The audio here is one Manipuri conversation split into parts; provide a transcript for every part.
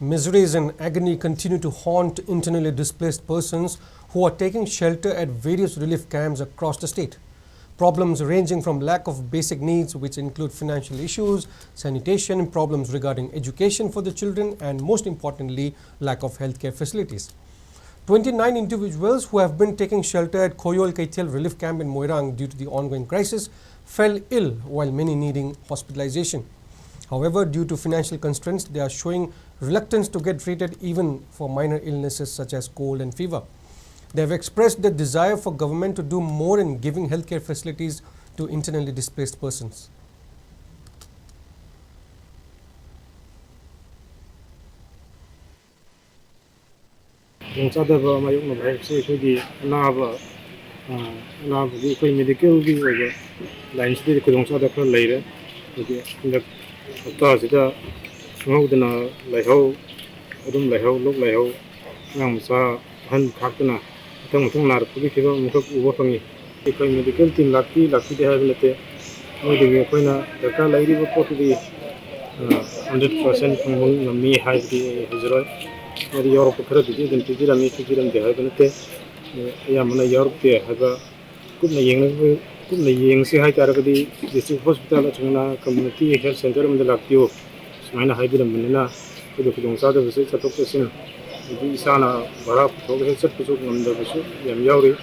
Miseries and agony continue to haunt internally displaced persons who are taking shelter at various relief camps across the state. Problems ranging from lack of basic needs, which include financial issues, sanitation, problems regarding education for the children, and most importantly, lack of healthcare facilities. 29 individuals who have been taking shelter at Koyol Kaitel relief camp in Moirang due to the ongoing crisis fell ill, while many needing hospitalization. However, due to financial constraints, they are showing reluctance to get treated even for minor illnesses such as cold and fever. They have expressed their desire for government to do more in giving healthcare facilities to internally displaced persons. medical team lucky they have let it. The car lady report to be 100% from me high the Europe credit and to get me to get them the Haganate. Yamana Europe there have a good laying see high Taragadi district hospital at community health center in the Lakio, Smina Hybrid Manila, to the Kudonsada visit at Tokasin. Isana Barap, Tokaset Pusuk on the Visu, Yamyori.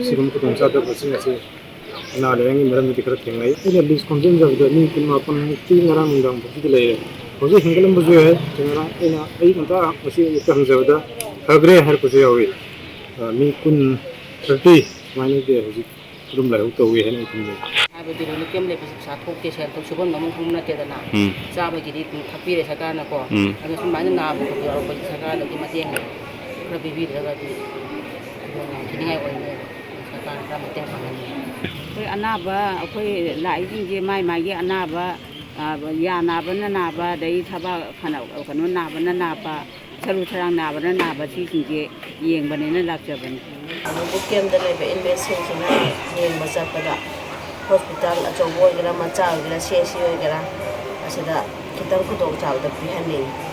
Sirum Kudonsada vicinity. Now, the medical thing, I think at least concerns of the new team around them, particularly. Was it Hingle Museum? In a 8 was it comes over the Hagre Hercoseo. Me couldn't 30 minus the room like we had anything. I would do the Kim Sapoke and Tosuban Namuna Kedana. Saba did Tapir Sagana, and some minor Nabu of the Sagana, the Matian, Rabbi Vida, Anaba, like my Anaba, Yanaba, Naba, they Taba, Kanaba, Naba, Salutarang Naba, Naba, teaching Yang Banana Lapjaban. I became the labor investigation in Mazapada Hospital at a war, Grandma Child, Gracia, I said that Kitankudo child of behind